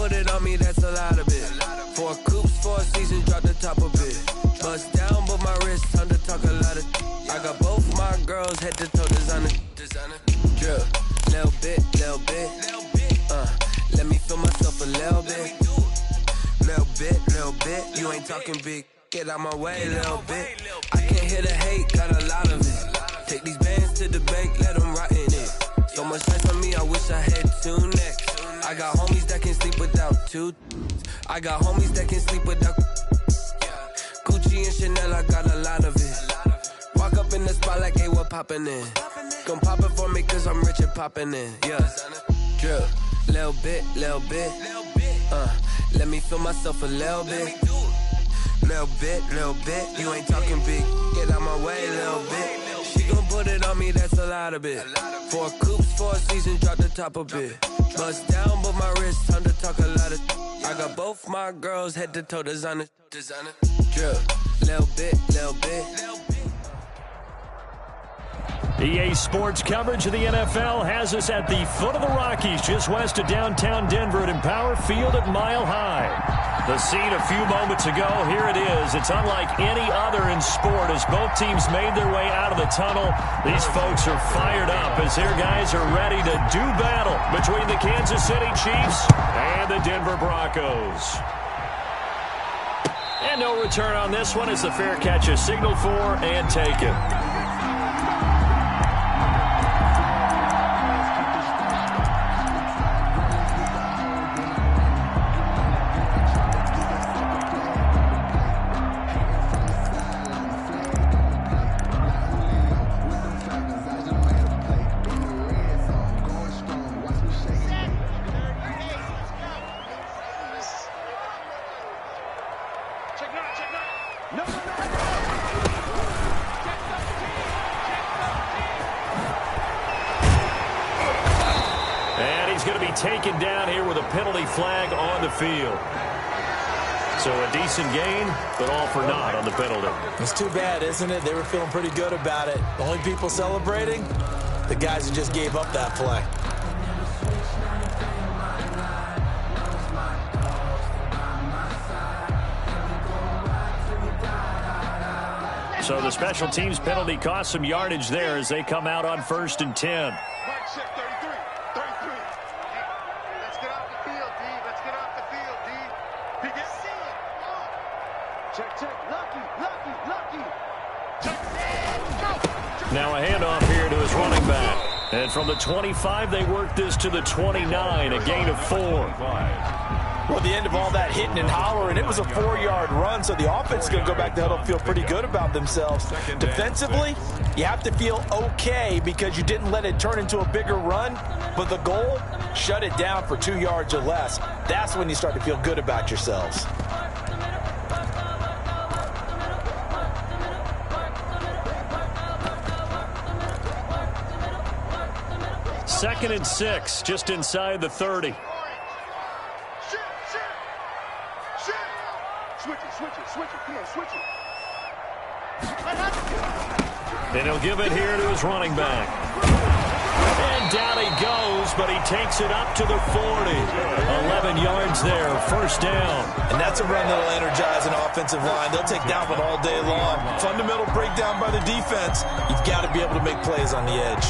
put it on me, that's a lot of it. 4 coops, 4 seasons, drop the top a bit. Bust down, but my wrist, time to talk a lot of. I got both my girls, head to toe designer. Drip, little bit. Let me feel myself a little bit. Little bit. You ain't talking big. Get out my way, little bit. I can't hear the hate, got a lot of it. Take these bands to the bank, let them rot in it. So much stress on me, I wish I had 2 necks. I got homies that can sleep without 2. I got homies that can sleep without Gucci and Chanel, I got a lot of it. Walk up in the spot like, hey, what poppin' in? Gon' pop it for me cause I'm rich and poppin' in. Yeah, drip, little bit. Let me feel myself a little bit. Little bit. You ain't talking big. Get out my way, little bit. She gon' put it on me, that's a lot of it. 4 coops, 4 seasons, drop the top a bit. Bust down, but my wrist, time to talk a lot of. I got both my girls, head to toe designer. Drip, little bit. EA Sports coverage of the NFL has us at the foot of the Rockies, just west of downtown Denver at Empower Field at Mile High. The scene a few moments ago, here it is. It's unlike any other in sport as both teams made their way out of the tunnel. These folks are fired up as their guys are ready to do battle between the Kansas City Chiefs and the Denver Broncos. And no return on this one as the fair catch is signaled for and taken. Taken down here with a penalty flag on the field. So a decent gain, but all for naught on the penalty. It's too bad, isn't it? They were feeling pretty good about it. The only people celebrating, the guys who just gave up that play. So the special teams penalty cost some yardage there as they come out on 1st and 10. Now a handoff here to his running back. And from the 25, they work this to the 29, a gain of 4. Well, the end of all that hitting and hollering, it was a 4-yard run, so the offense is going to go back to huddle and feel pretty good about themselves. Defensively, you have to feel okay because you didn't let it turn into a bigger run, but the goal, shut it down for 2 yards or less. That's when you start to feel good about yourselves. Second and 6, just inside the 30. And he'll give it here to his running back. And down he goes, but he takes it up to the 40. 11 yards there, 1st down. And that's a run that'll energize an offensive line. They'll take down one all day long. Fundamental breakdown by the defense. You've got to be able to make plays on the edge.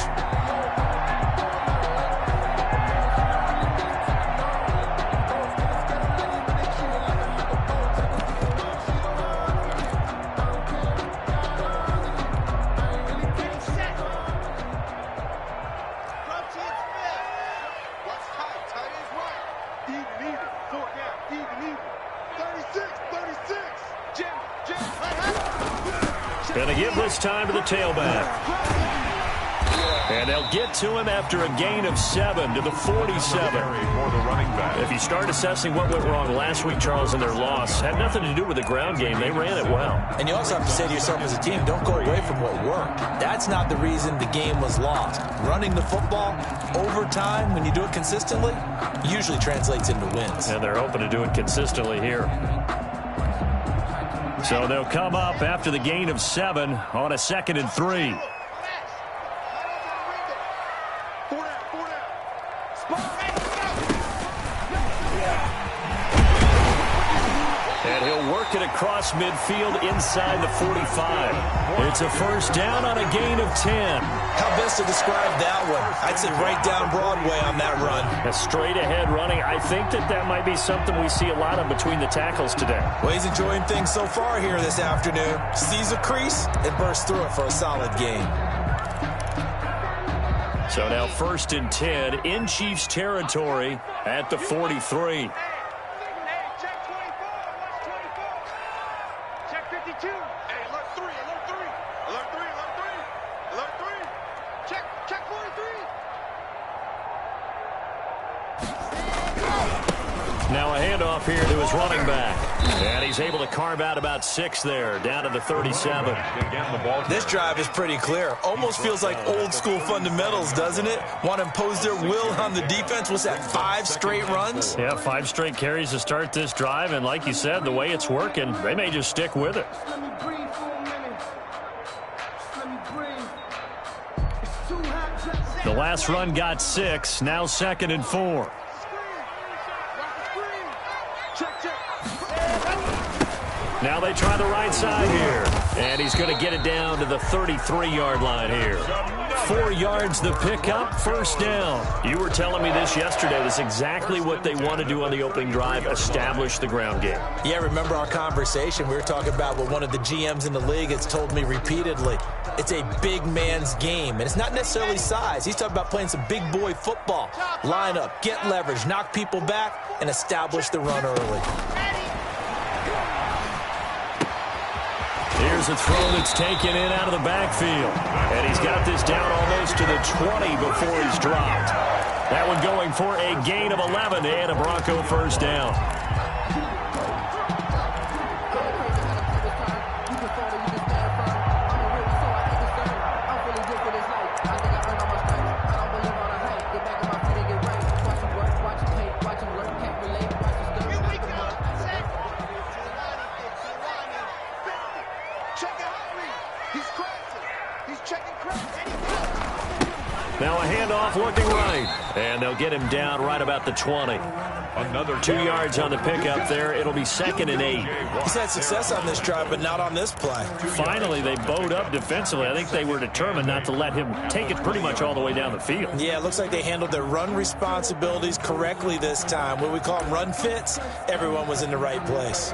Going to give this time to the tailback. And they'll get to him after a gain of 7 to the 47. If you start assessing what went wrong last week, Charles, in their loss, had nothing to do with the ground game. They ran it well. And you also have to say to yourself as a team, don't go away from what worked. That's not the reason the game was lost. Running the football over time, when you do it consistently, usually translates into wins. And they're hoping to do it consistently here. So they'll come up after the gain of 7 on a 2nd and 3. it across midfield inside the 45. It's a first down on a gain of 10. How best to describe that one? I'd say right down Broadway on that run. A straight ahead running. I think that might be something we see a lot of between the tackles today. Well, he's enjoying things so far here this afternoon. Sees a crease and bursts through it for a solid gain. So now 1st and 10 in Chiefs territory at the 43. Now a handoff here to his running back. And he's able to carve out about 6 there, down to the 37. This drive is pretty clear. Almost feels like old school fundamentals, doesn't it? Want to impose their will on the defense. What's that, 5 straight runs? Yeah, 5 straight carries to start this drive. And like you said, the way it's working, they may just stick with it. The last run got 6. Now 2nd and 4. Now they try the right side here. And he's going to get it down to the 33-yard line here. 4 yards the pickup, first down. You were telling me this yesterday. That's exactly what they want to do on the opening drive, establish the ground game. Yeah, remember our conversation? We were talking about what one of the GMs in the league has told me repeatedly. It's a big man's game, and it's not necessarily size. He's talking about playing some big boy football. Line up, get leverage, knock people back, and establish the run early. Here's a throw that's taken in out of the backfield. And he's got this down almost to the 20 before he's dropped. That one going for a gain of 11 and a Bronco first down. Now a handoff looking right. And they'll get him down right about the 20. Another 2 yards on the pickup there. It'll be 2nd and 8. He's had success on this drive, but not on this play. Finally, they bowed up defensively. I think they were determined not to let him take it pretty much all the way down the field. Yeah, it looks like they handled their run responsibilities correctly this time. What we call them run fits, everyone was in the right place.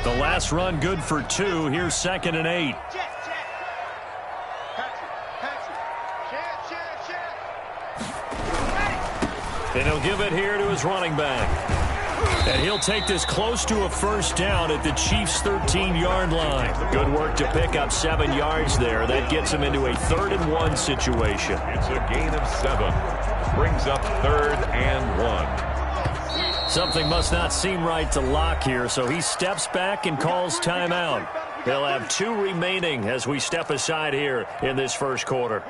The last run good for 2. Here's 2nd and 8. And he'll give it here to his running back. And he'll take this close to a first down at the Chiefs' 13-yard line. Good work to pick up 7 yards there. That gets him into a 3rd and 1 situation. It's a gain of 7. Brings up 3rd and 1. Something must not seem right to Locke here, so he steps back and calls timeout. They'll have 2 remaining as we step aside here in this first quarter.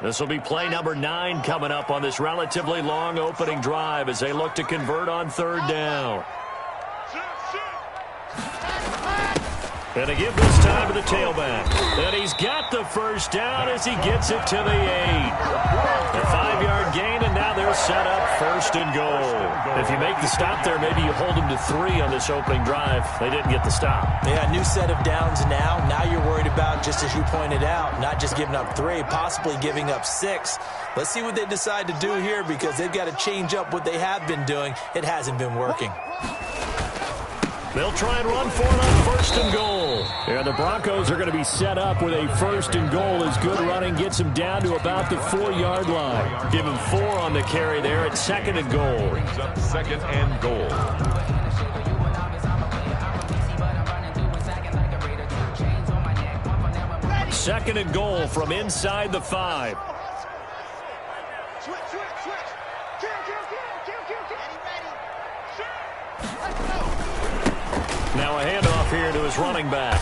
This will be play number 9 coming up on this relatively long opening drive as they look to convert on 3rd down. And to give this time to the tailback. And he's got the first down as he gets it to the 8. A 5-yard gain, and now they're set up 1st and goal. If you make the stop there, maybe you hold them to 3 on this opening drive. They didn't get the stop. Yeah, new set of downs now. Now you're worried about, just as you pointed out, not just giving up 3, possibly giving up 6. Let's see what they decide to do here because they've got to change up what they have been doing. It hasn't been working. They'll try and run for it on 1st and goal. And the Broncos are going to be set up with a 1st and goal as good running gets them down to about the 4-yard line. Give him 4 on the carry there at 2nd and goal. Brings up 2nd and goal. 2nd and goal from inside the 5. Now a handoff here to his running back.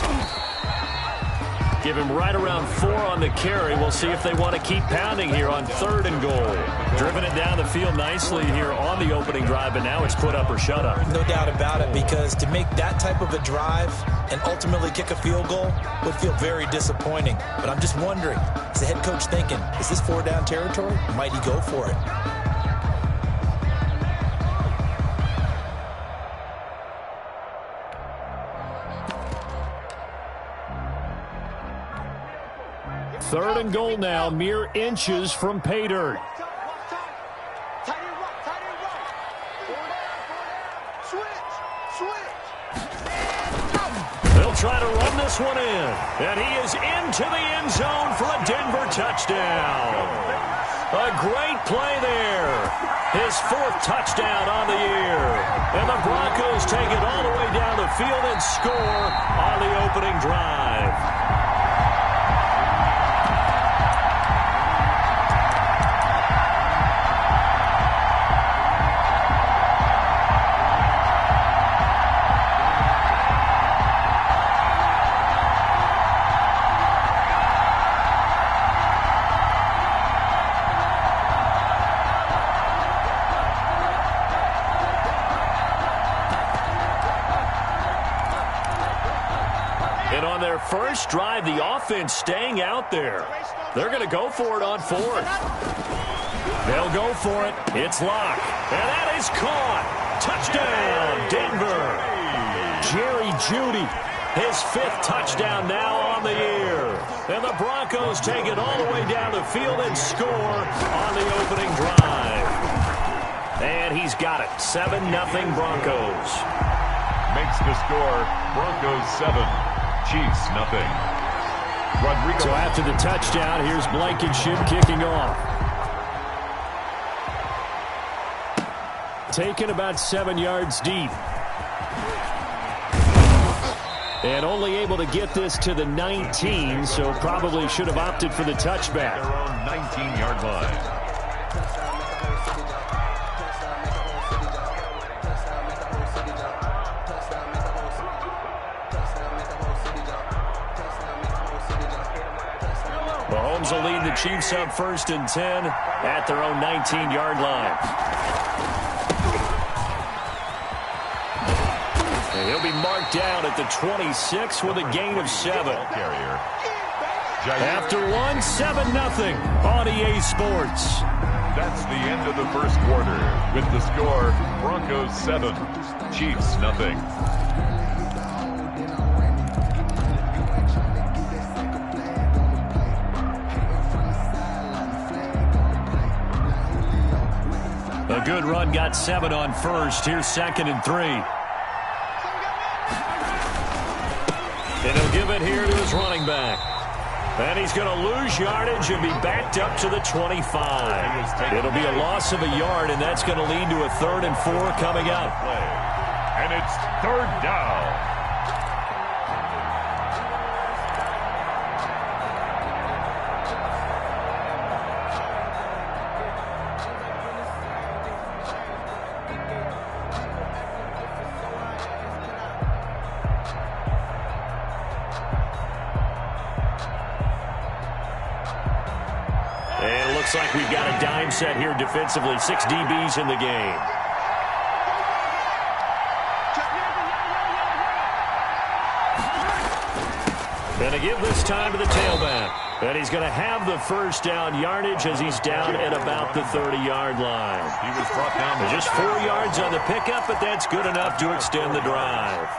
give him right around 4 on the carry. We'll see if they want to keep pounding here on 3rd and goal. Driven it down the field nicely here on the opening drive, but now it's put up or shut up. No doubt about it, because to make that type of a drive and ultimately kick a field goal would feel very disappointing. But I'm just wondering, is the head coach thinking, is this 4-down territory? Might he go for it? Third and goal now, mere inches from pay dirt. They'll try to run this one in, and he is into the end zone for a Denver touchdown. A great play there. His 4th touchdown on the year. And the Broncos take it all the way down the field and score on the opening drive. And on their first drive, the offense staying out there. They're going to go for it on 4th. They'll go for it. It's Locke. And that is caught. Touchdown, Denver. Jerry Jeudy, his 5th touchdown now on the year. And the Broncos take it all the way down the field and score on the opening drive. And he's got it. 7-0 Broncos. Makes the score Broncos 7. Chiefs, nothing. Rodrigo. So after the touchdown, here's Blankenship kicking off. Taken about 7 yards deep. And only able to get this to the 19, so probably should have opted for the touchback. Their own 19-yard line. Mahomes will lead the Chiefs up 1st and 10 at their own 19-yard line. And he'll be marked down at the 26 with a gain of 7. Carrier. After 1, 7-0 on EA Sports. That's the end of the first quarter with the score Broncos 7, Chiefs nothing. A good run, got 7 on 1st. Here's 2nd and 3. And he'll give it here to his running back. And he's going to lose yardage and be backed up to the 25. It'll be a loss of a yard, and that's going to lead to a 3rd and 4 coming up. And it's 3rd down. And it looks like we've got a dime set here defensively. 6 DBs in the game. Going to give this time to the tailback. And he's going to have the 1st down yardage as he's down at about the 30-yard line. He was brought down to just 4 yards on the pickup, but that's good enough to extend the drive.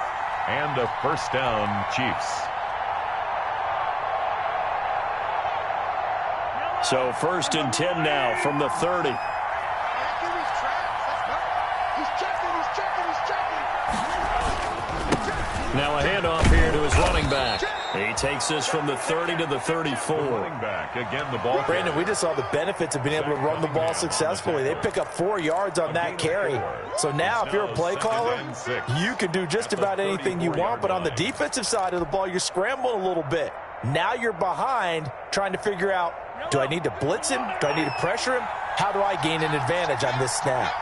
And a 1st down, Chiefs. So 1st and 10 now from the 30. Now a handoff here to his running back. He takes this from the 30 to the 34. Running back, again, the ball. Brandon, we just saw the benefits of being able to run the ball successfully. They pick up 4 yards on that carry. So now if you're a play caller, you can do just about anything you want. But on the defensive side of the ball, you're scrambling a little bit. Now you're behind trying to figure out, do I need to blitz him? Do I need to pressure him? How do I gain an advantage on this snap?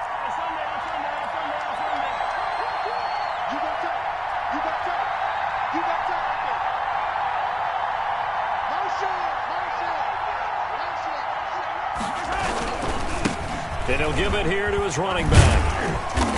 And he'll give it here to his running back.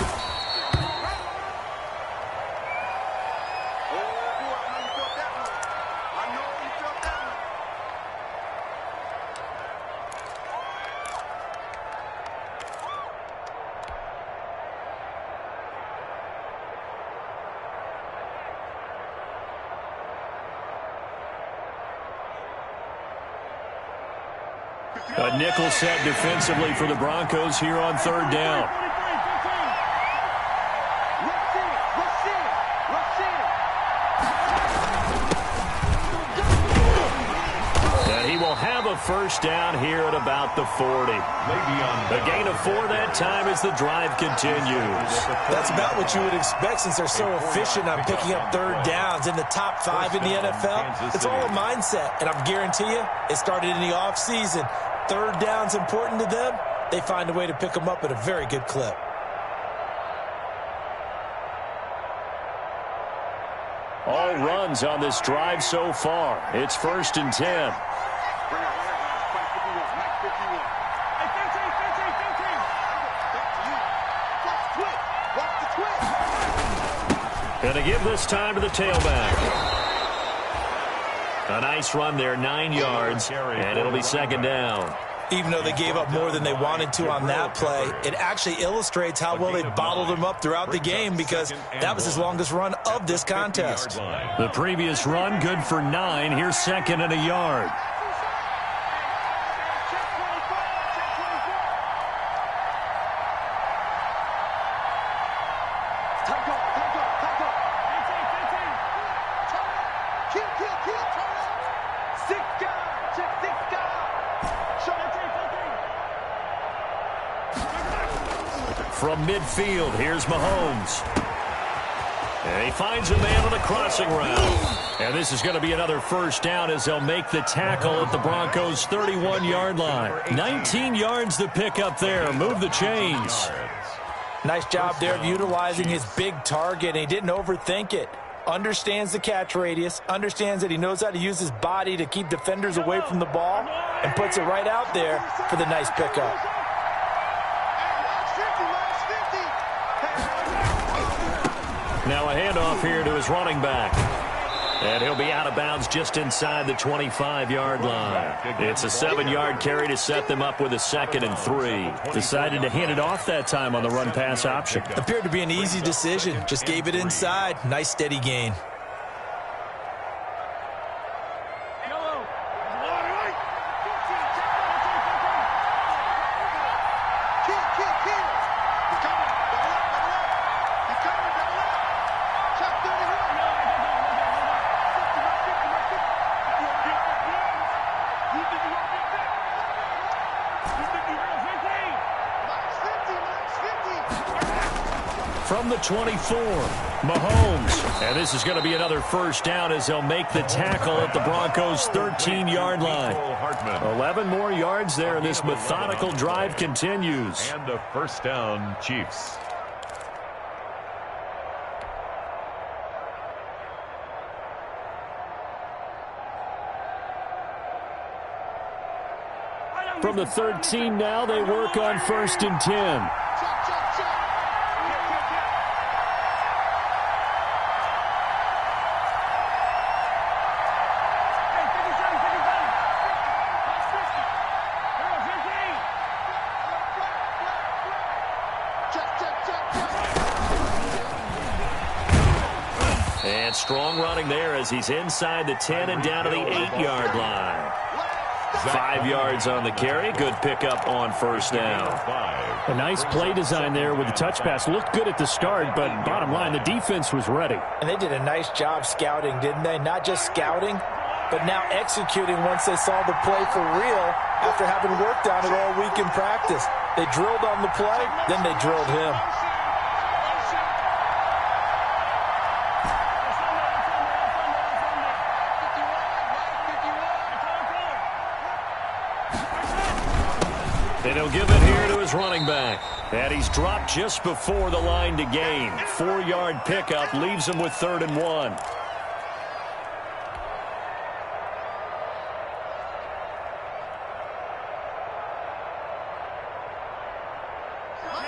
A nickel set defensively for the Broncos here on third down. And he will have a first down here at about the 40. A gain of 4 that time as the drive continues. That's about what you would expect since they're so efficient on picking up third downs in the top 5 in the NFL. It's all a mindset, and I guarantee you it started in the offseason. Third down's important to them. They find a way to pick them up at a very good clip. All runs on this drive so far. It's 1st and 10. Gonna give this time to the tailback. A nice run there, 9 yards, and it'll be 2nd down. Even though they gave up more than they wanted to on that play, it actually illustrates how well they bottled him up throughout the game because that was his longest run of this contest. The previous run, good for 9. Here's 2nd and a yard. From midfield, here's Mahomes. And he finds a man on the crossing route. And this is going to be another first down as they'll make the tackle at the Broncos' 31-yard line. 19 yards to pick up there. Move the chains. Nice job there of utilizing his big target. He didn't overthink it. Understands the catch radius. Understands that he knows how to use his body to keep defenders away from the ball. And puts it right out there for the nice pickup. Now a handoff here to his running back. And he'll be out of bounds just inside the 25-yard line. It's a 7-yard carry to set them up with a 2nd and 3. Decided to hand it off that time on the run-pass option. Appeared to be an easy decision. Just gave it inside. Nice steady gain. From the 24, Mahomes. And this is going to be another first down as they'll make the tackle at the Broncos' 13-yard line. 11 more yards there, and this methodical drive continues. And a first down, Chiefs. From the 13 now, they work on 1st and 10. And strong running there as he's inside the 10 and down to the 8-yard line. 5 yards on the carry. Good pickup on first down. A nice play design there with the touch pass. Looked good at the start, but bottom line, the defense was ready. And they did a nice job scouting, didn't they? Not just scouting, but now executing once they saw the play for real after having worked on it all week in practice. They drilled on the play, then they drilled him. And he'll give it here to his running back. And he's dropped just before the line to gain. 4-yard pickup leaves him with 3rd and 1.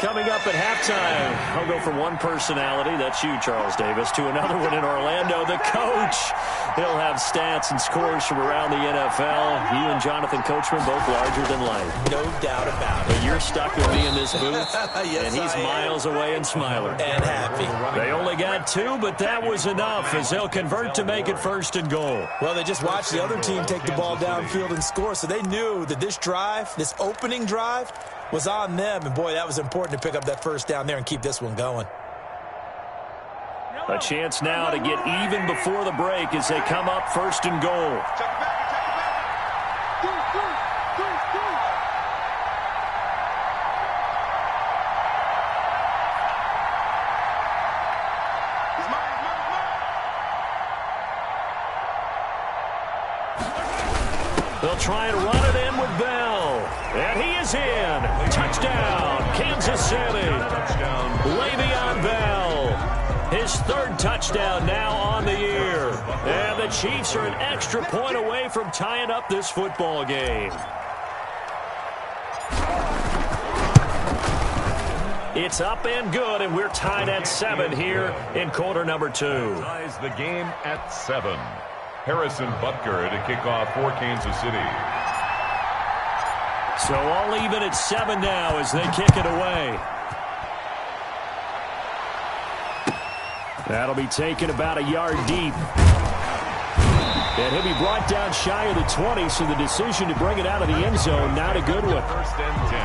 Coming up at halftime, I'll go from one personality, that's you, Charles Davis, to another one in Orlando, the coach. He'll have stats and scores from around the NFL. You and Jonathan Coachman both larger than life. No doubt about it. But you're stuck with me in this booth, Yes, and he's miles away and smiling. And happy. They only got 2, but that was enough as they'll convert to make it 1st and goal. Well, they just watched the other team take the ball downfield and score, so they knew that this drive, this opening drive, was on them. And, boy, that was important to pick up that 1st down there and keep this one going. A chance now to get even before the break as they come up 1st and goal. They'll try and run it in with Bell. And he is in. Touchdown, Kansas City. Le'Veon Bell. His 3rd touchdown now on the year. And the Chiefs are an extra point away from tying up this football game. It's up and good, and we're tied at 7 here in quarter number 2. Ties the game at 7. Harrison Butker to kick off for Kansas City. So all even at 7 now as they kick it away. That'll be taken about a yard deep. And he'll be brought down shy of the 20, so the decision to bring it out of the end zone, not a good one. 1st and 10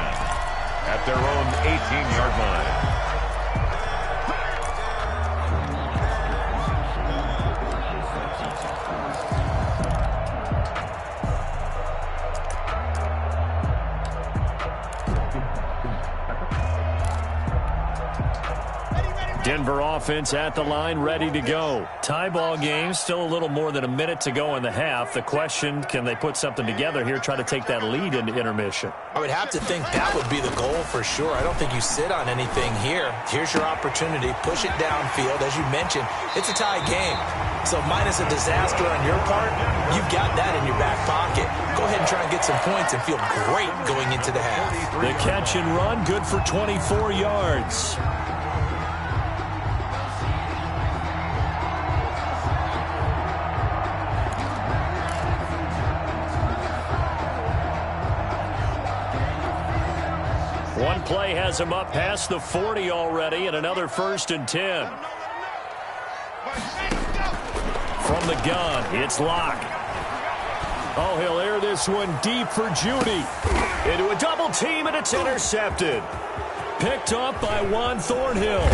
at their own 18-yard line. Denver offense at the line, ready to go. Tie ball game, still a little more than a minute to go in the half. The question, can they put something together here, try to take that lead into intermission? I would have to think that would be the goal for sure. I don't think you sit on anything here. Here's your opportunity. Push it downfield. As you mentioned, it's a tie game. So minus a disaster on your part, you've got that in your back pocket. Go ahead and try and get some points and feel great going into the half. The catch and run, good for 24 yards. One play has him up past the 40 already, and another 1st and 10. From the gun, it's Locke. Oh, he'll air this one deep for Judy. Into a double team, and it's intercepted. Picked up by Juan Thornhill.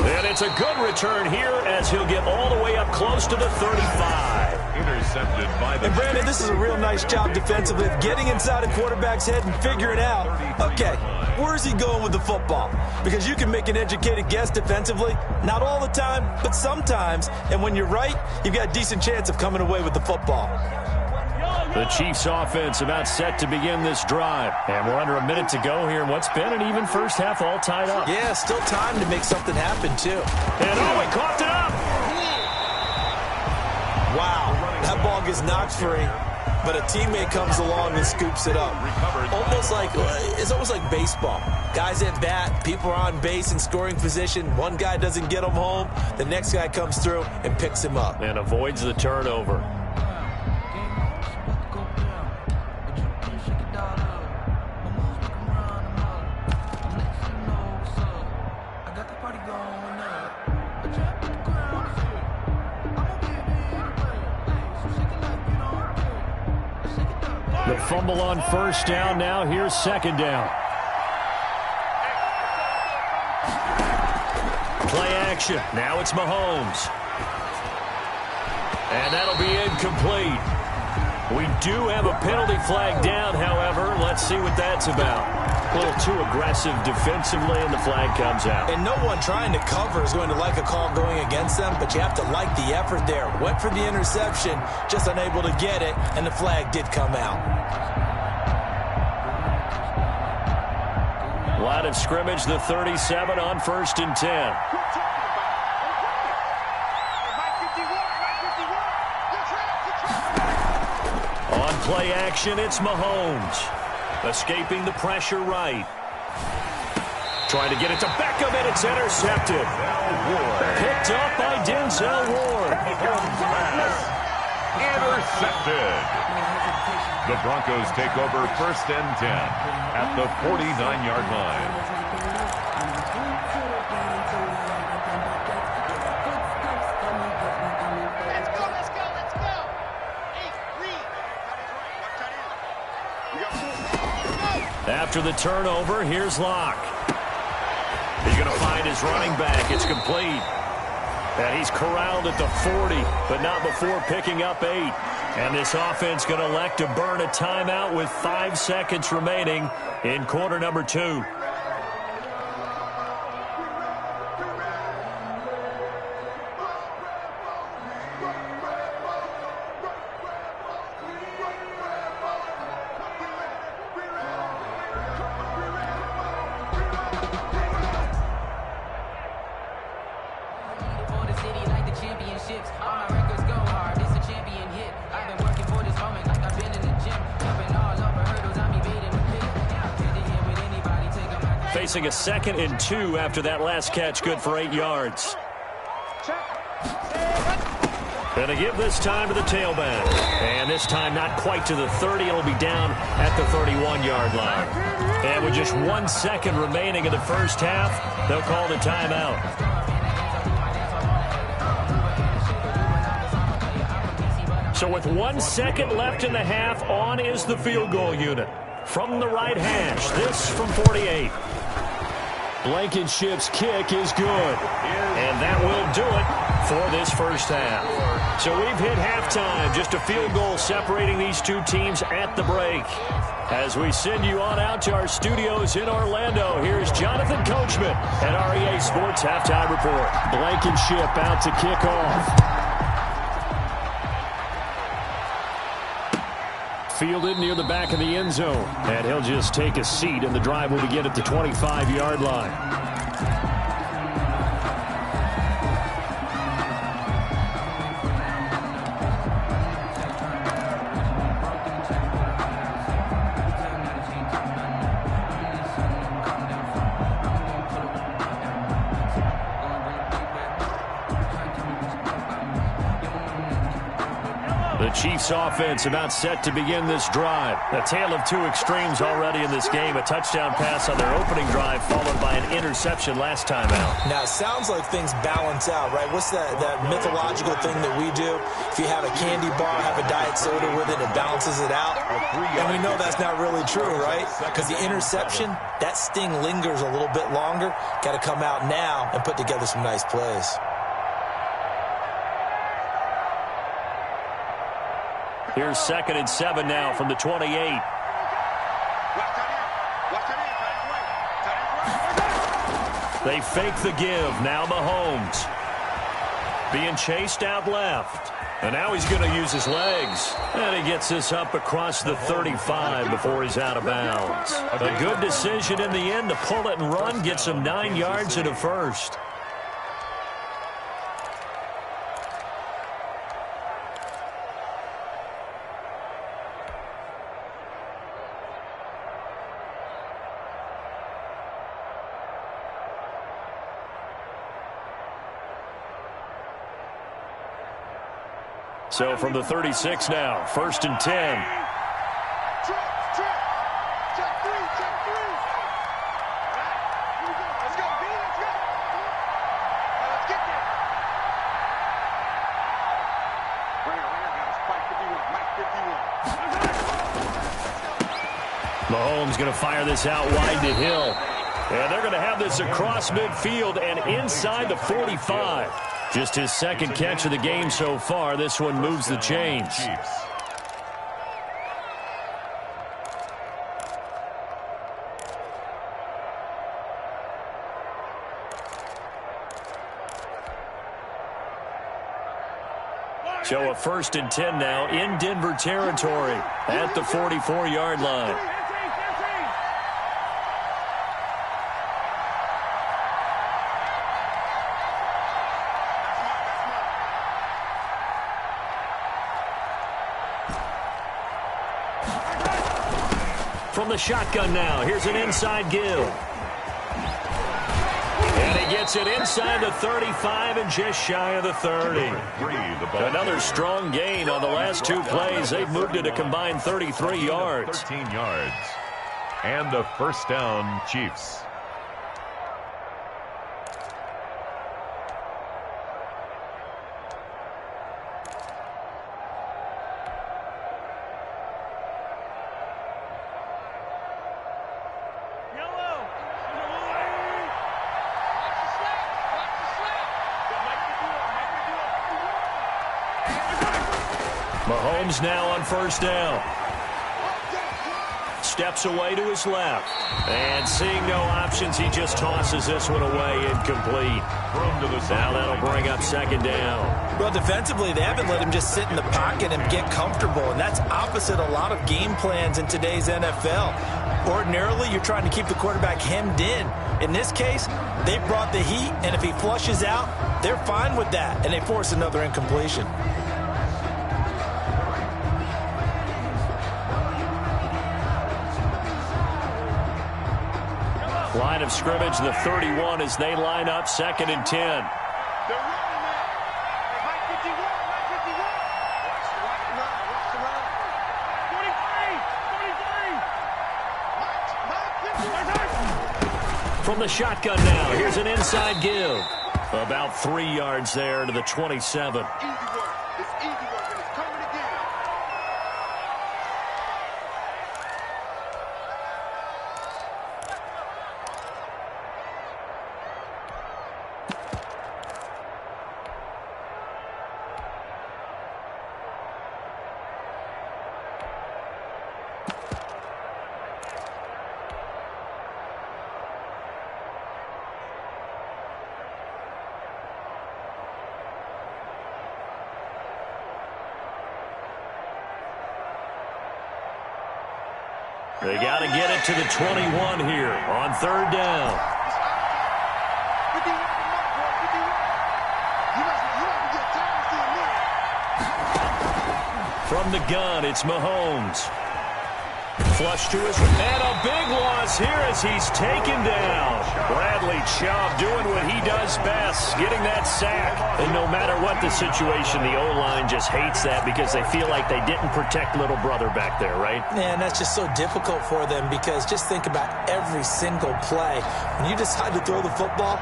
And it's a good return here as he'll get all the way up close to the 35. Intercepted by the... And, Brandon, this is a real nice job defensively of getting inside a quarterback's head and figuring out, okay, where's he going with the football? Because you can make an educated guess defensively. Not all the time, but sometimes. And when you're right, you've got a decent chance of coming away with the football. The Chiefs offense about set to begin this drive. And we're under a minute to go here in what's been an even first half all tied up. Yeah, still time to make something happen, too. And oh, he coughed it up. Wow, that ball gets knocked free, but a teammate comes along and scoops it up. It's almost like baseball. Guys at bat, people are on base in scoring position. One guy doesn't get him home. The next guy comes through and picks him up. And avoids the turnover. The fumble on 1st down. Now here's 2nd down. Play action. Now it's Mahomes. And that'll be incomplete. We do have a penalty flag down, however. Let's see what that's about. A little too aggressive defensively, and the flag comes out. And no one trying to cover is going to like a call going against them, but you have to like the effort there. Went for the interception, just unable to get it, and the flag did come out. Line of scrimmage, the 37 on 1st and 10. On play action, it's Mahomes. Escaping the pressure right. Trying to get it to Beckham, and it's intercepted. Picked up by Denzel Ward. Intercepted. The Broncos take over 1st and 10 at the 49-yard line. After the turnover, here's Locke. He's going to find his running back. It's complete. And he's corralled at the 40, but not before picking up 8. And this offense going to elect to burn a timeout with 5 seconds remaining in quarter number 2. Facing a 2nd and 2 after that last catch, good for 8 yards. Going to give this time to the tailback. And this time not quite to the 30. It'll be down at the 31-yard line. And with just 1 second remaining in the first half, they'll call the timeout. So with 1 second left in the half, on is the field goal unit. From the right hash, this from 48. Blankenship's kick is good. And that will do it for this first half. So we've hit halftime. Just a field goal separating these two teams at the break. As we send you on out to our studios in Orlando, here's Jonathan Coachman at REA Sports Halftime Report. Blankenship out to kick off. Fielded near the back of the end zone. And he'll just take a seat, and the drive will begin at the 25-yard line. The Chiefs offense about set to begin this drive. A tale of 2 extremes already in this game. A touchdown pass on their opening drive followed by an interception last time out. Now, it sounds like things balance out, right? What's that mythological thing that we do? If you have a candy bar, have a diet soda with it, it balances it out. And we know that's not really true, right? Because the interception, that sting lingers a little bit longer. Got to come out now and put together some nice plays. Here's 2nd and 7 now from the 28. They fake the give. Now Mahomes. Being chased out left. And now he's going to use his legs. And he gets this up across the 35 before he's out of bounds. A good decision in the end to pull it and run. Get some 9 yards and a first. So from the 36 now, 1st and 10. Mahomes going to fire this out wide to Hill. And they're going to have this across midfield and inside the 45. Just his 2nd catch of the game so far. This one moves the chains. So a 1st and 10 now in Denver territory at the 44-yard line. From the shotgun now, here's an inside give. And he gets it inside the 35 and just shy of the 30. Another strong gain on the last two plays. They've moved it a combined 33 yards. 13 yards. And a first down, Chiefs. Mahomes now on first down. Steps away to his left. And seeing no options, he just tosses this one away, incomplete. Now that'll bring up second down. Well, defensively, they haven't let him just sit in the pocket and get comfortable, and that's opposite a lot of game plans in today's NFL. Ordinarily, you're trying to keep the quarterback hemmed in. In this case, they brought the heat, and if he flushes out, they're fine with that, and they force another incompletion. Line of scrimmage, the 31 as they line up, 2nd and 10. From the shotgun now, here's an inside give. About 3 yards there to the 27. They got to get it to the 21 here on third down. From the gun, it's Mahomes. Flush to his and a big loss here as he's taken down. Bradley Chubb doing what he does best, getting that sack. And no matter what the situation, the O-line just hates that because they feel like they didn't protect little brother back there, right? Man, that's just so difficult for them because just think about every single play. When you decide to throw the football,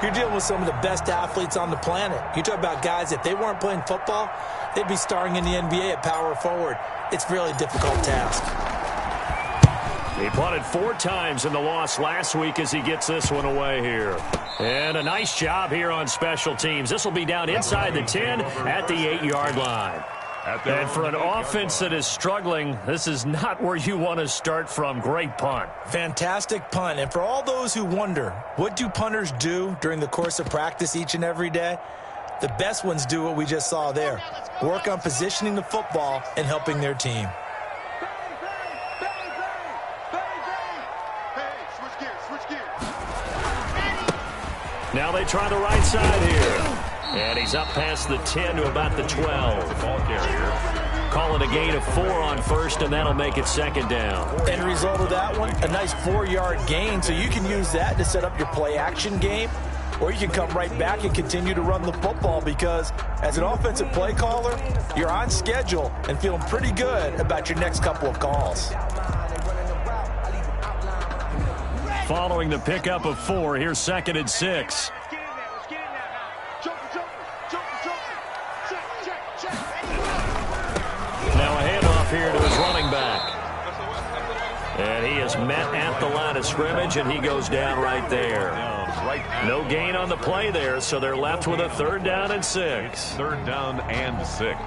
you're dealing with some of the best athletes on the planet. You talk about guys, if they weren't playing football, they'd be starring in the NBA at power forward. It's a really difficult task. He punted 4 times in the loss last week as he gets this one away here. And a nice job here on special teams. This will be down inside the 10 at the 8-yard line. And for an offense that is struggling, this is not where you want to start from. Great punt. Fantastic punt. And for all those who wonder, what do punters do during the course of practice each and every day? The best ones do what we just saw there. Work on positioning the football and helping their team. Now they try the right side here. And he's up past the 10 to about the 12. Call it a gain of 4 on first, and that'll make it second down. End result of that one, a nice 4-yard gain, so you can use that to set up your play-action game, or you can come right back and continue to run the football because as an offensive play caller, you're on schedule and feeling pretty good about your next couple of calls. Following the pickup of 4, here's 2nd and 6. Now a handoff here to his running back. And he is met at the line of scrimmage, and he goes down right there. No gain on the play there, so they're left with a 3rd down and 6. 3rd down and 6.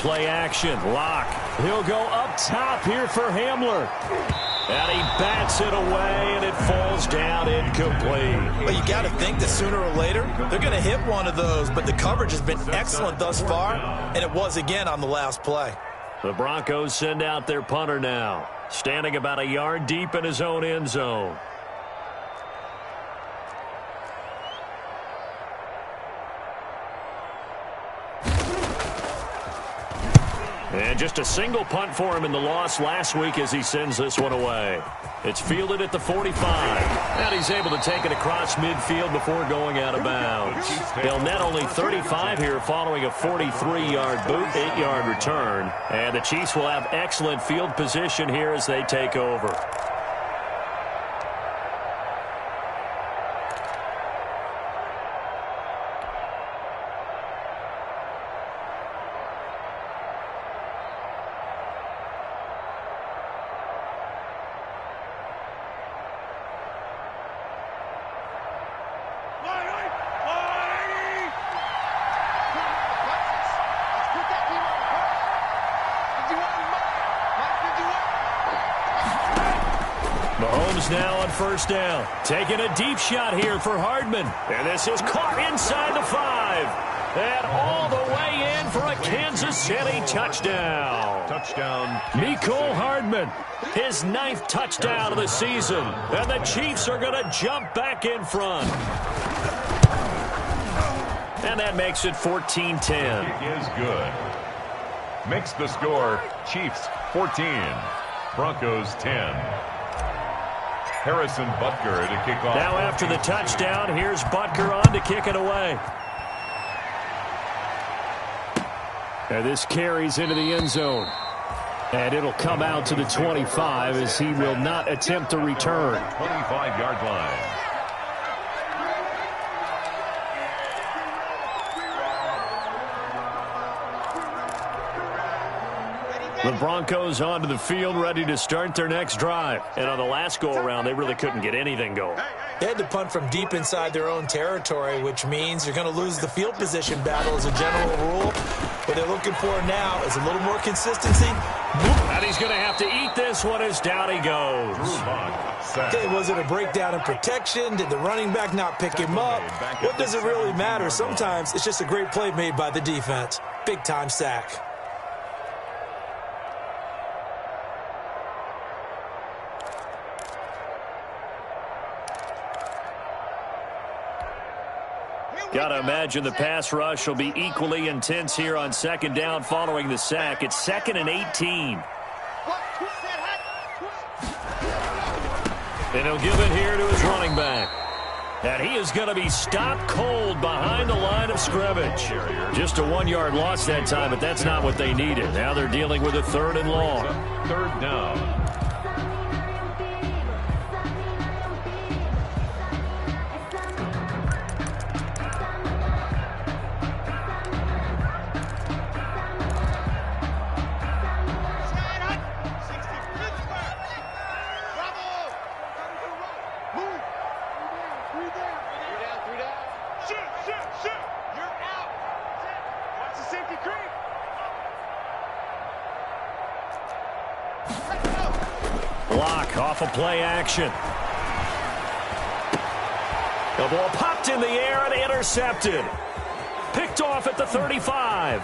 Play action. Lock. He'll go up top here for Hamler. And he bats it away, and it falls down incomplete. But you got to think that sooner or later, they're going to hit one of those. But the coverage has been excellent thus far, and it was again on the last play. The Broncos send out their punter now. standing about a yard deep in his own end zone. And just a single punt for him in the loss last week as he sends this one away. It's fielded at the 45. And he's able to take it across midfield before going out of bounds. They'll net only 35 here following a 43-yard boot, 8-yard return. And the Chiefs will have excellent field position here as they take over. Mahomes now on first down. Taking a deep shot here for Hardman. And this is caught inside the 5. And all the way in for a Kansas City touchdown. Touchdown. Mecole Hardman, his 9th touchdown of the season. And the Chiefs are going to jump back in front. And that makes it 14-10. It is good. Makes the score Chiefs 14, Broncos 10. Harrison Butker to kick off. Now after the touchdown, here's Butker on to kick it away. And this carries into the end zone. And it'll come out to the 25 as he will not attempt to return. 25-yard line. The Broncos onto the field, ready to start their next drive. And on the last go-around, they really couldn't get anything going. They had to punt from deep inside their own territory, which means you're going to lose the field position battle as a general rule. What they're looking for now is a little more consistency. And he's going to have to eat this one as down he goes. Okay, was it a breakdown in protection? Did the running back not pick him up? What does it really matter? Sometimes it's just a great play made by the defense. Big-time sack. Got to imagine the pass rush will be equally intense here on second down following the sack. It's 2nd and 18. And he'll give it here to his running back. And he is going to be stopped cold behind the line of scrimmage. Just a 1-yard loss that time, but that's not what they needed. Now they're dealing with a 3rd and long. 3rd down. Block off of play action. The ball popped in the air and intercepted. Picked off at the 35.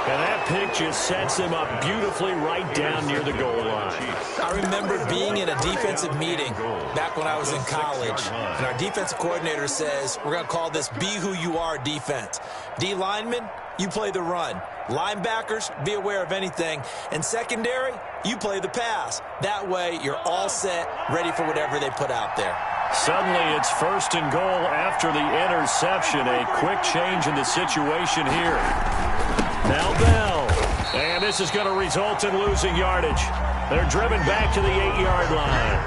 And that pick just sets him up beautifully right down near the goal line. I remember being in a defensive meeting back when I was in college, and our defensive coordinator says, we're going to call this Be Who You Are defense. D linemen, you play the run. Linebackers, be aware of anything. And secondary, you play the pass. That way, you're all set, ready for whatever they put out there. Suddenly, it's 1st and goal after the interception. A quick change in the situation here. Now Bell. And this is going to result in losing yardage. They're driven back to the 8-yard line.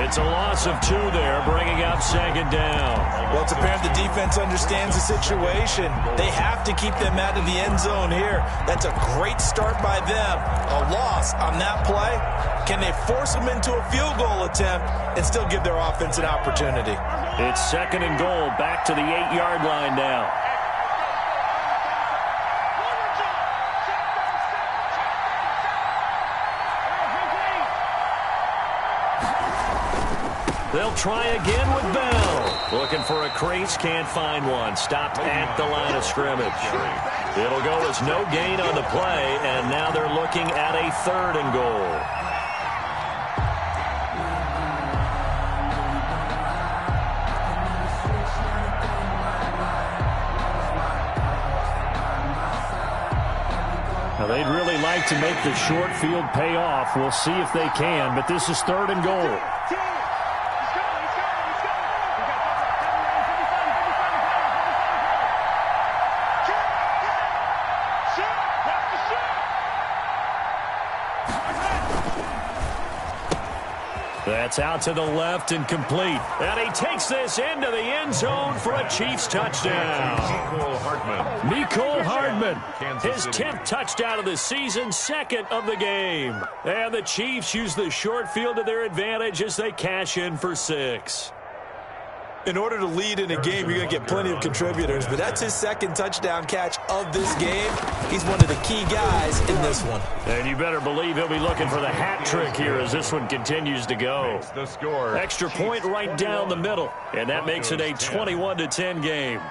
It's a loss of 2 there, bringing up 2nd down. Well, it's apparent the defense understands the situation. They have to keep them out of the end zone here. That's a great start by them. A loss on that play. Can they force them into a field goal attempt and still give their offense an opportunity? It's 2nd and goal, back to the 8-yard line now. They'll try again with Bell. Looking for a crease, can't find one. Stopped at the line of scrimmage. It'll go as no gain on the play, and now they're looking at a 3rd and goal. Now, they'd really like to make the short field pay off. We'll see if they can, but this is 3rd and goal. That's out to the left and complete. And he takes this into the end zone for a Chiefs touchdown. Mecole Hardman, his 10th touchdown of the season, 2nd of the game. And the Chiefs use the short field to their advantage as they cash in for 6. In order to lead in a game, you're going to get plenty of contributors, but that's his 2nd touchdown catch of this game. He's one of the key guys in this one. And you better believe he'll be looking for the hat trick here as this one continues to go. Extra point right down the middle, and that makes it a 21-10 game.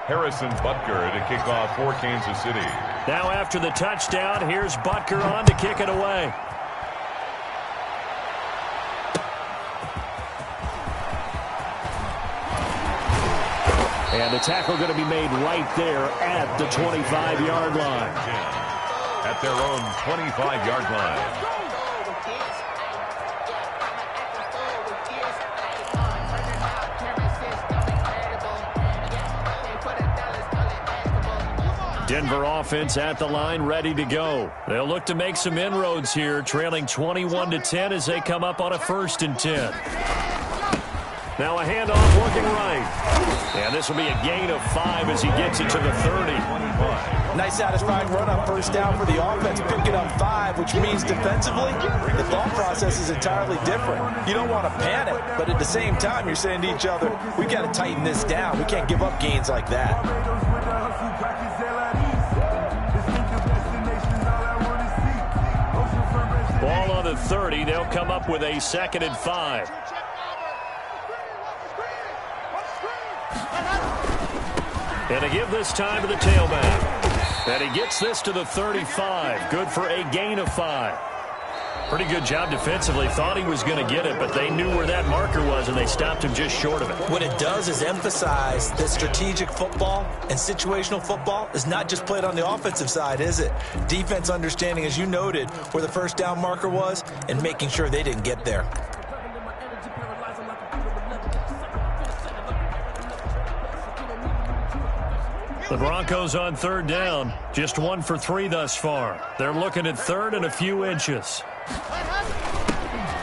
Harrison Butker to kick off for Kansas City. Now after the touchdown, here's Butker on to kick it away. And the tackle going to be made right there at the 25-yard line. At their own 25-yard line. Denver offense at the line, ready to go. They'll look to make some inroads here, trailing 21-10 as they come up on a 1st and 10. Now a handoff looking right. And this will be a gain of 5 as he gets it to the 30. Nice satisfying run on 1st down for the offense, picking up 5, which means defensively, the thought process is entirely different. You don't want to panic, but at the same time, you're saying to each other, we got to tighten this down. We can't give up gains like that. Ball on the 30. They'll come up with a 2nd and 5. And a give this time to the tailback. And he gets this to the 35. Good for a gain of 5. Pretty good job defensively. Thought he was going to get it, but they knew where that marker was, and they stopped him just short of it. What it does is emphasize that strategic football and situational football is not just played on the offensive side, is it? Defense understanding, as you noted, where the 1st down marker was and making sure they didn't get there. The Broncos on 3rd down. Just 1 for 3 thus far. They're looking at 3rd and a few inches.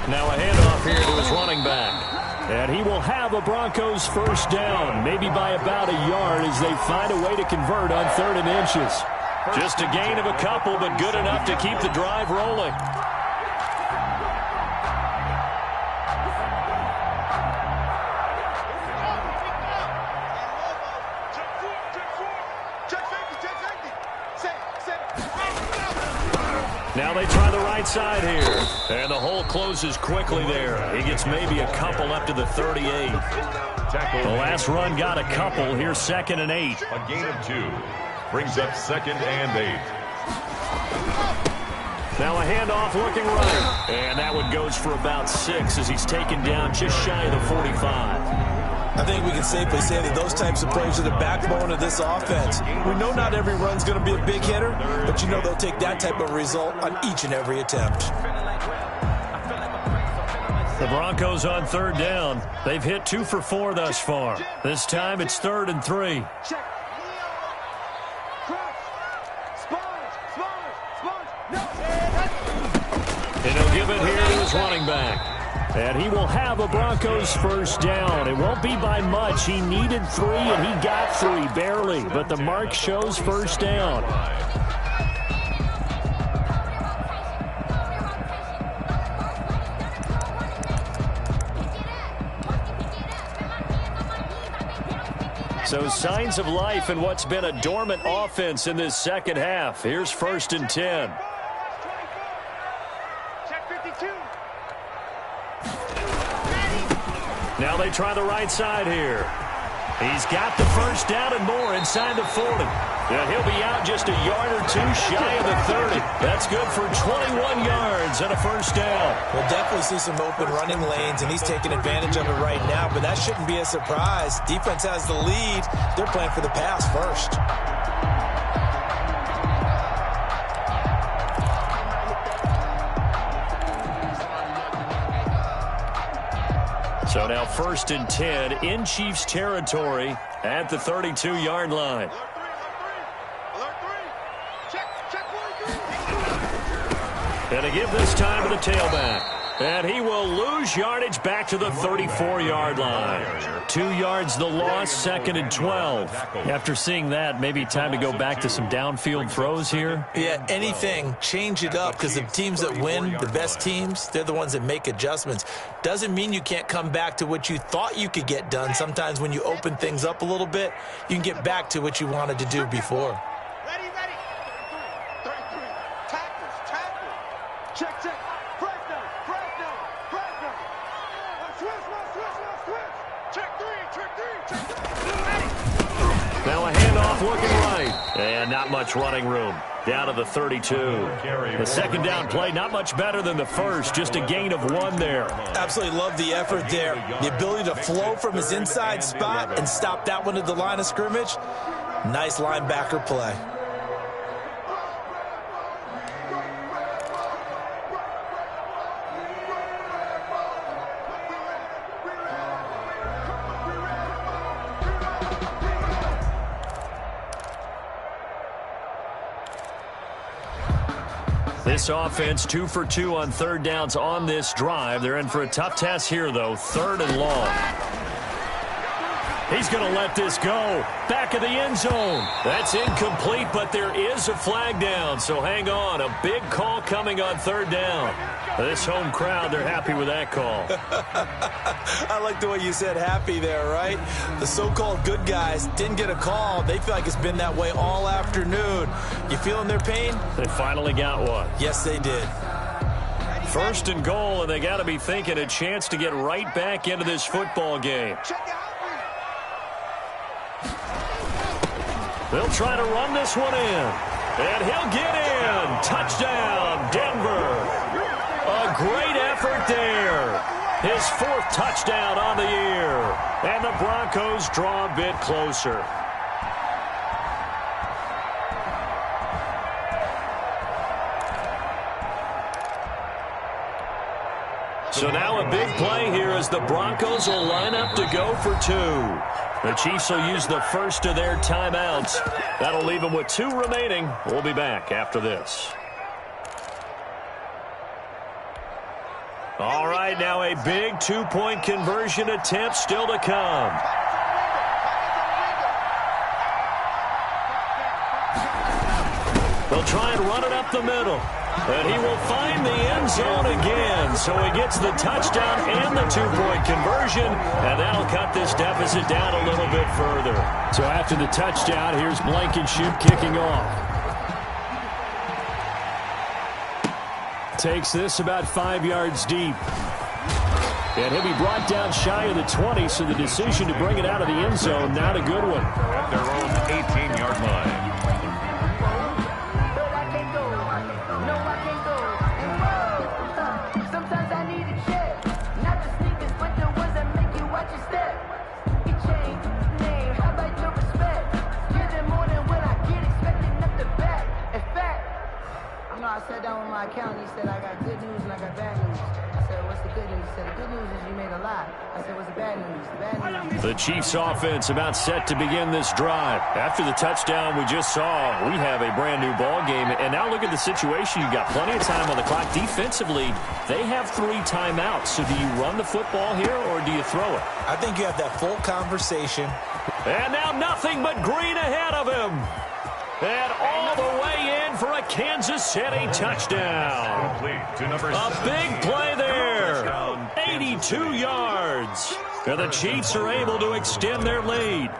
Now a handoff here to his running back. And he will have a Broncos 1st down, maybe by about a yard as they find a way to convert on 3rd and inches. Just a gain of a couple, but good enough to keep the drive rolling. Now they try the right side here. And the hole closes quickly there. He gets maybe a couple up to the 38. The last run got a couple. Here's 2nd and 8. A gain of 2. Brings up 2nd and 8. Now a handoff looking right. And that one goes for about 6 as he's taken down just shy of the 45. I think we can safely say that those types of plays are the backbone of this offense. We know not every run's going to be a big hitter, but you know they'll take that type of result on each and every attempt. The Broncos on 3rd down. They've hit 2 for 4 thus far. This time it's 3rd and 3. And he'll give it here to his running back. And he will have a Broncos 1st down. It won't be by much. He needed 3, and he got 3, barely. But the mark shows 1st down. So signs of life in what's been a dormant offense in this 2nd half. Here's 1st and 10. Now they try the right side here. He's got the first down and more inside the 40. And he'll be out just a yard or two shy of the 30. That's good for 21 yards and a first down. We'll definitely see some open running lanes, and he's taking advantage of it right now, but that shouldn't be a surprise. Defense has the lead. They're playing for the pass first. So now 1st and 10 in Chiefs territory at the 32-yard line. And to give this time to the tailback. And he will lose yardage back to the 34-yard line. 2 yards the loss, 2nd and 12. After seeing that, maybe time to go back to some downfield throws here. Yeah, anything. Change it up, because the teams that win, the best teams, they're the ones that make adjustments. Doesn't mean you can't come back to what you thought you could get done. Sometimes when you open things up a little bit, you can get back to what you wanted to do before. Ready. 33. Tackles. Check. Press down. Switch. Check three. Now a handoff looking right. And not much running room. Down to the 32. The second down play, not much better than the first. Just a gain of 1 there. Absolutely love the effort there. The ability to flow from his inside spot and stop that one at the line of scrimmage. Nice linebacker play. This offense 2 for 2 on 3rd downs on this drive. They're in for a tough task here, though. 3rd and long. He's going to let this go. Back of the end zone. That's incomplete, but there is a flag down. So hang on. A big call coming on 3rd down. This home crowd, they're happy with that call. I like the way you said happy there, right? The so-called good guys didn't get a call. They feel like it's been that way all afternoon. You feeling their pain? They finally got one. Yes, they did. 1st and goal, and they got to be thinking a chance to get right back into this football game. They'll try to run this one in. And he'll get in. Touchdown, Denver. A great effort there. His 4th touchdown on the year. And the Broncos draw a bit closer. So now a big play here as the Broncos will line up to go for 2. The Chiefs will use the first of their timeouts. That'll leave them with 2 remaining. We'll be back after this. All right, now a big 2-point conversion attempt still to come. They'll try and run it up the middle. And he will find the end zone again. So he gets the touchdown and the 2-point conversion. And that'll cut this deficit down a little bit further. So after the touchdown, here's Blankenship kicking off. Takes this about 5 yards deep. And he'll be brought down shy of the 20, so the decision to bring it out of the end zone, not a good one. At their own 18-yard line. I sat down with my accountant. He said, I got good news and I got bad news. I said, what's the good news? He said, the good news is you made a lot. I said, what's the bad news? The bad news. The Chiefs offense about set to begin this drive. After the touchdown we just saw, we have a brand new ball game. And now look at the situation. You've got plenty of time on the clock. Defensively, they have 3 timeouts. So do you run the football here or do you throw it? I think you have that full conversation. And now nothing but green ahead of him. And all the way in for a Kansas City touchdown. A big play there. 82 yards. And the Chiefs are able to extend their lead.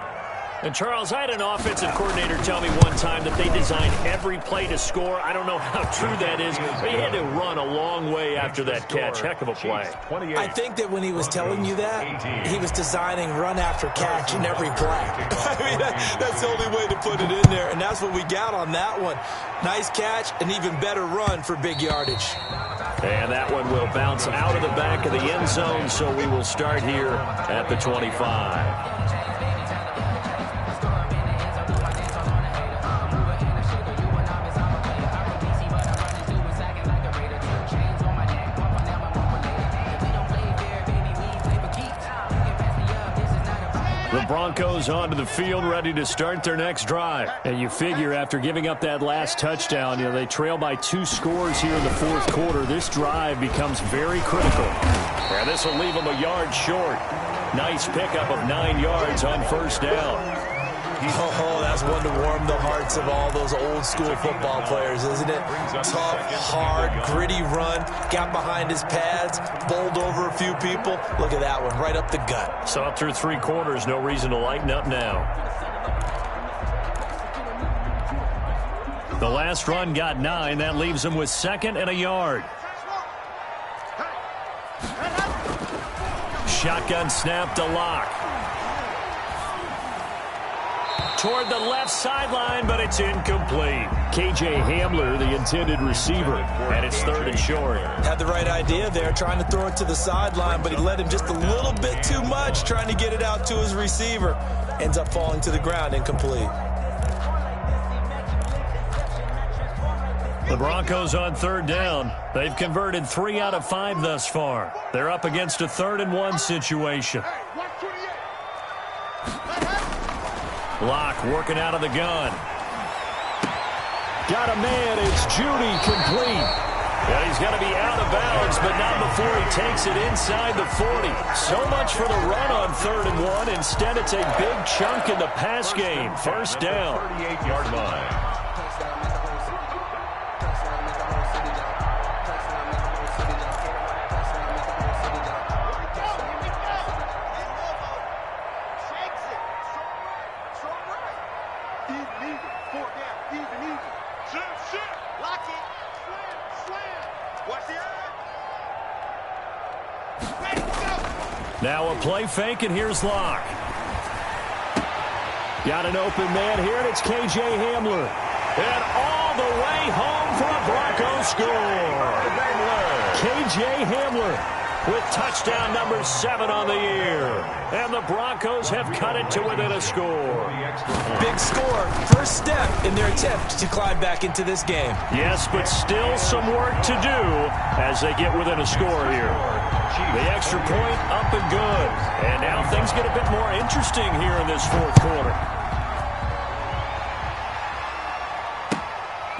And, Charles, I had an offensive coordinator tell me one time that they designed every play to score. I don't know how true that is, but he had to run a long way after that catch. Heck of a play. I think that when he was telling you that, he was designing run after catch in every play. I mean, that's the only way to put it in there, and that's what we got on that one. Nice catch, an even better run for big yardage. And that one will bounce out of the back of the end zone, so we will start here at the 25. The Broncos onto the field, ready to start their next drive. And you figure after giving up that last touchdown, they trail by 2 scores here in the fourth quarter. This drive becomes very critical. And this will leave them a yard short. Nice pickup of 9 yards on first down. Oh, that's one to warm the hearts of all those old-school football players, isn't it? Tough, hard, gritty run, got behind his pads, bowled over a few people. Look at that one, right up the gut. So through 3 quarters, no reason to lighten up now. The last run got 9. That leaves him with 2nd and a yard. Shotgun snap to Locke. Toward the left sideline, but it's incomplete. KJ Hamler, the intended receiver, and it's 3rd and short. Had the right idea there, trying to throw it to the sideline, but he let him just a little bit too much, trying to get it out to his receiver. Ends up falling to the ground, incomplete. The Broncos on 3rd down. They've converted 3 out of 5 thus far. They're up against a 3rd and 1 situation. Locke working out of the gun. Got a man. It's Judy, complete. And he's got to be out of bounds, but not before he takes it inside the 40. So much for the run on 3rd and 1. Instead, it's a big chunk in the pass game. First down. 38-yard line. Now a play fake, and here's Locke. Got an open man here, and it's KJ Hamler. And all the way home for a Broncos score. KJ Hamler with touchdown number 7 on the year. And the Broncos have cut it to within a score. Big score. First step in their attempt to climb back into this game. Yes, but still some work to do as they get within a score here. The extra point up and good. And now things get a bit more interesting here in this fourth quarter.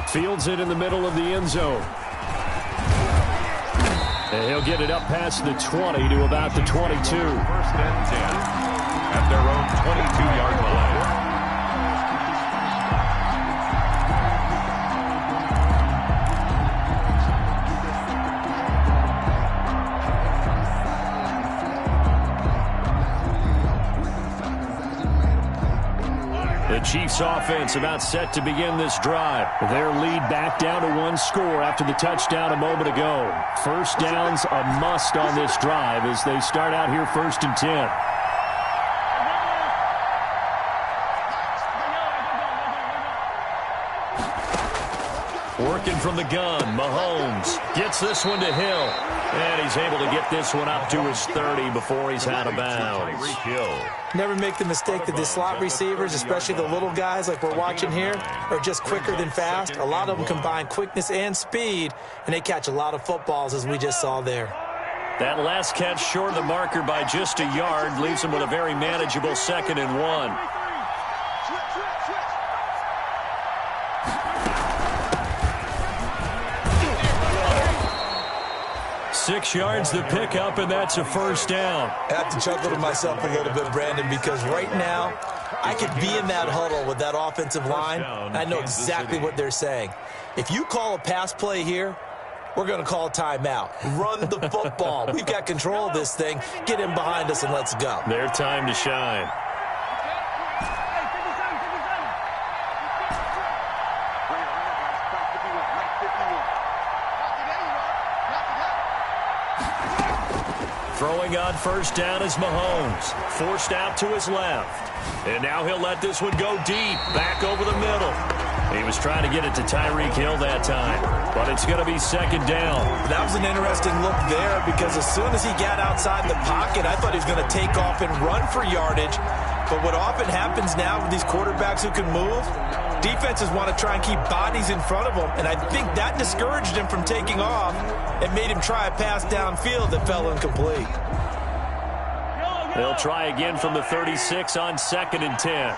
Fields it in the middle of the end zone. And he'll get it up past the 20 to about the 22. 1st and 10 at their own 22-yard line. The Chiefs offense about set to begin this drive. Their lead back down to 1 score after the touchdown a moment ago. First down's a must on this drive as they start out here 1st and 10. Working from the gun, Mahomes gets this one to Hill. And he's able to get this one up to his 30 before he's out of bounds. Never make the mistake that the slot receivers, especially the little guys like we're watching here, are just quicker than fast. A lot of them combine quickness and speed, and they catch a lot of footballs, as we just saw there. That last catch short of the marker by just a yard leaves him with a very manageable 2nd and 1. 6 yards the pickup, and that's a first down. I have to chuckle to myself a little bit, Brandon, because right now I could be in that huddle with that offensive line, and I know exactly what they're saying. If you call a pass play here, we're going to call a timeout. Run the football. We've got control of this thing. Get him behind us and let's go. Their time to shine. Throwing on first down is Mahomes. Forced out to his left. And now he'll let this one go deep, back over the middle. He was trying to get it to Tyreek Hill that time, but it's going to be second down. That was an interesting look there because as soon as he got outside the pocket, I thought he was going to take off and run for yardage. But what often happens now with these quarterbacks who can move, defenses want to try and keep bodies in front of them, and I think that discouraged him from taking off and made him try a pass downfield that fell incomplete. They'll try again from the 36 on 2nd and 10.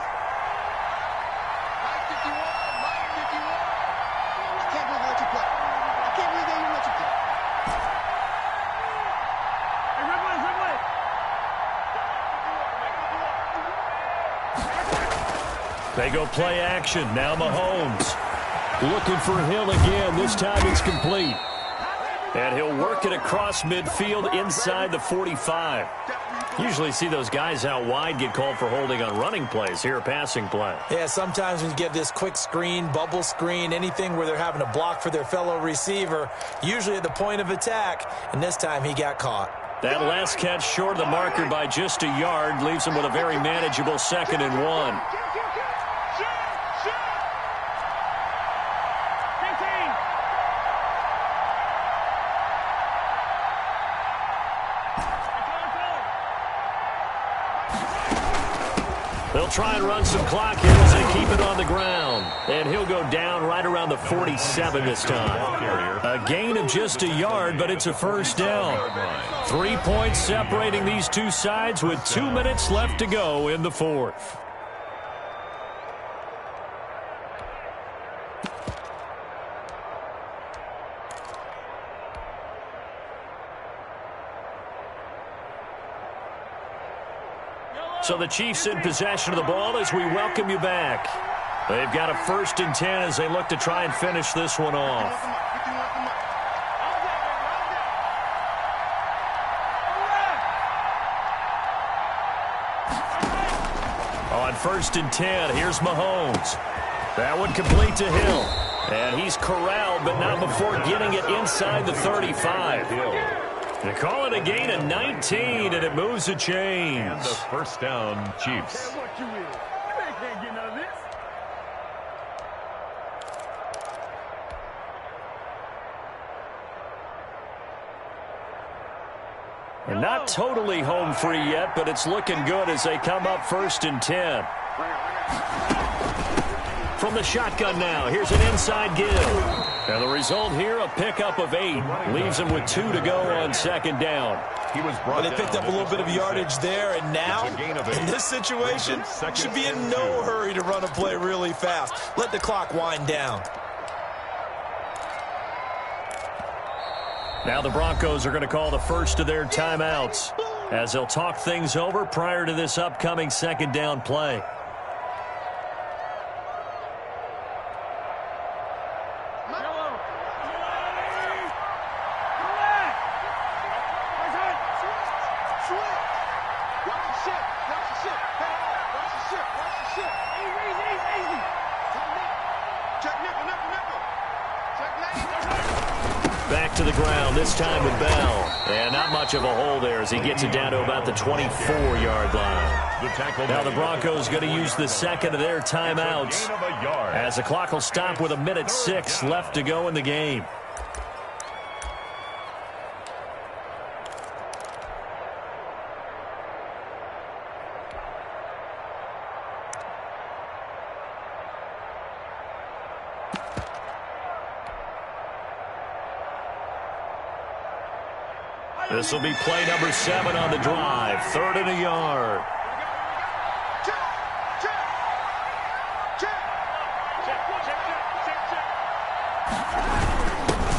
They go play action. Now Mahomes looking for Hill again. This time it's complete. And he'll work it across midfield inside the 45. Usually see those guys out wide get called for holding on running plays. Here, a passing play. Yeah, sometimes when you get this quick screen, bubble screen, anything where they're having to block for their fellow receiver, usually at the point of attack, and this time he got caught. That last catch short of the marker by just a yard leaves him with a very manageable 2nd and 1. They'll try and run some clock here as they keep it on the ground. And he'll go down right around the 47 this time. A gain of just a yard, but it's a first down. 3 points separating these two sides with 2 minutes left to go in the fourth. So the Chiefs in possession of the ball as we welcome you back. They've got a 1st and 10 as they look to try and finish this one off. On 1st and 10, here's Mahomes. That one complete to Hill. And he's corralled, but not before getting it inside the 35. They call it a gain of 19, and it moves the chains. And the first down, Chiefs. And not totally home free yet, but it's looking good as they come up 1st and 10. From the shotgun now, here's an inside give. And the result here, a pickup of 8. Leaves him with 2 to go on 2nd down. Well, they picked up a little bit of yardage there, and now, in this situation, should be in no hurry to run a play really fast. Let the clock wind down. Now the Broncos are going to call the first of their timeouts as they'll talk things over prior to this upcoming 2nd down play. Back to the ground, this time with Bell. And not much of a hole there as he gets it down to about the 24-yard line. Now the Broncos going to use the 2nd of their timeouts as the clock will stop with 1:06 left to go in the game. This will be play number 7 on the drive. 3rd and a yard.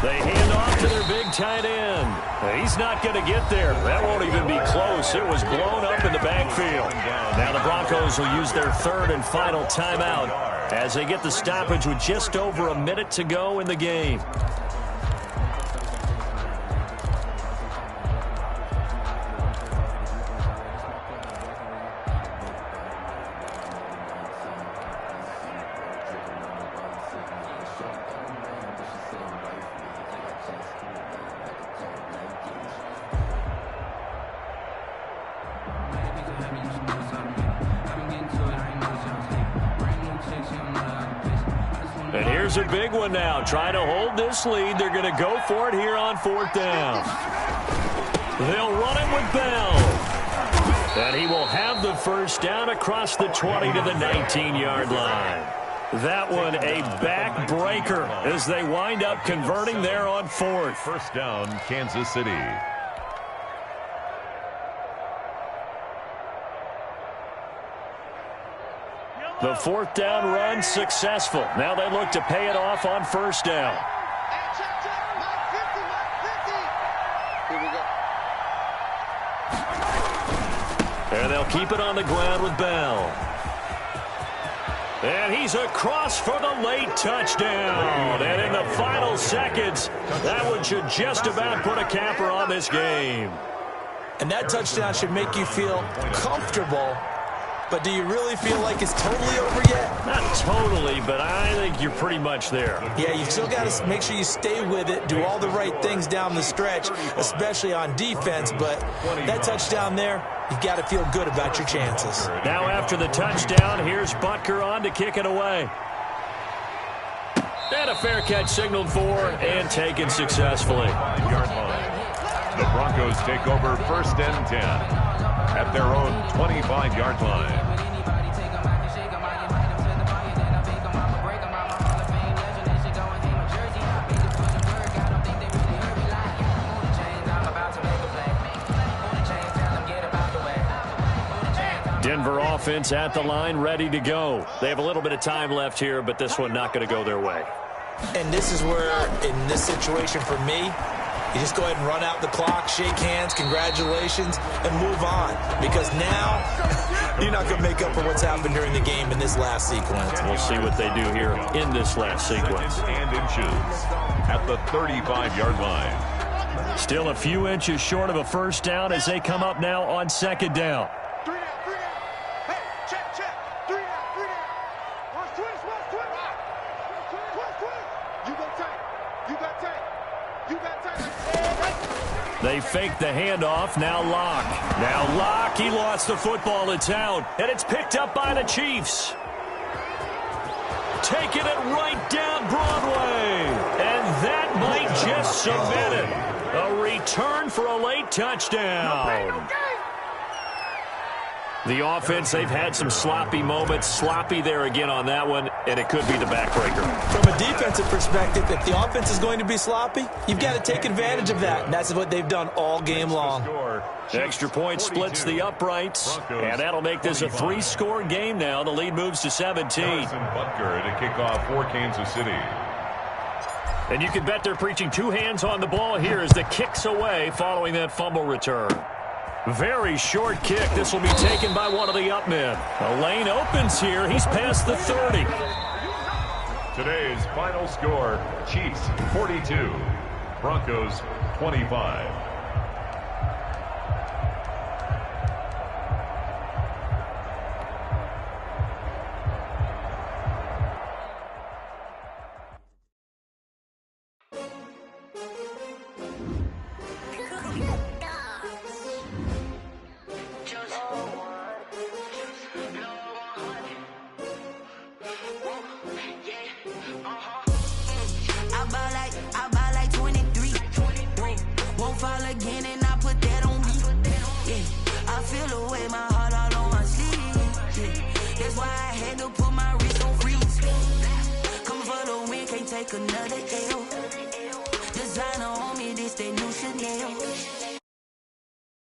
They hand off to their big tight end. He's not going to get there. That won't even be close. It was blown up in the backfield. Now the Broncos will use their 3rd and final timeout as they get the stoppage with just over a minute to go in the game. And here's a big one now. Trying to hold this lead. They're going to go for it here on 4th down. They'll run it with Bell. And he will have the first down across the 20 to the 19-yard line. That one a backbreaker as they wind up converting there on 4th. First down, Kansas City. The 4th down run successful. Now they look to pay it off on 1st down. Here we go. And they'll keep it on the ground with Bell. And he's across for the late touchdown. And in the final seconds, that one should just about put a capper on this game. And that touchdown should make you feel comfortable. But do you really feel like it's totally over yet? Not totally, but I think you're pretty much there. Yeah, you've still got to make sure you stay with it, do all the right things down the stretch, especially on defense. But that touchdown there, you've got to feel good about your chances. Now after the touchdown, here's Butker on to kick it away. And a fair catch signaled for and taken successfully. The Broncos take over 1st and 10 at their own 25-yard line. Denver offense at the line, ready to go. They have a little bit of time left here, but this one not going to go their way. And this is where, in this situation for me, you just go ahead and run out the clock, shake hands, congratulations, and move on. Because now, you're not going to make up for what's happened during the game in this last sequence. We'll see what they do here in this last sequence. And inches at the 35-yard line. Still a few inches short of a first down as they come up now on 2nd down. 3 down, 3 down. Hey, check, check. 3 down, 3 down. Watch twist, watch twist. Twist, twist. You go tight. You got tight. You got tight. They fake the handoff. Now Locke. Now Locke. He lost the football. It's out. And it's picked up by the Chiefs. Taking it right down Broadway. And that might just cement it. A return for a late touchdown. The offense, they've had some sloppy moments. Sloppy there again on that one, and it could be the backbreaker. From a defensive perspective, if the offense is going to be sloppy, you've got to take advantage of that, and that's what they've done all game long. Extra point splits the uprights, and that'll make this a 3-score game now. The lead moves to 17. Butker to kick off for Kansas City. And you can bet they're preaching 2 hands on the ball here as the kick's away following that fumble return. Very short kick. This will be taken by one of the up men. The lane opens here. He's past the 30. Today's final score, Chiefs 42, Broncos 25. Another L. Designer on me, this they new Chanel.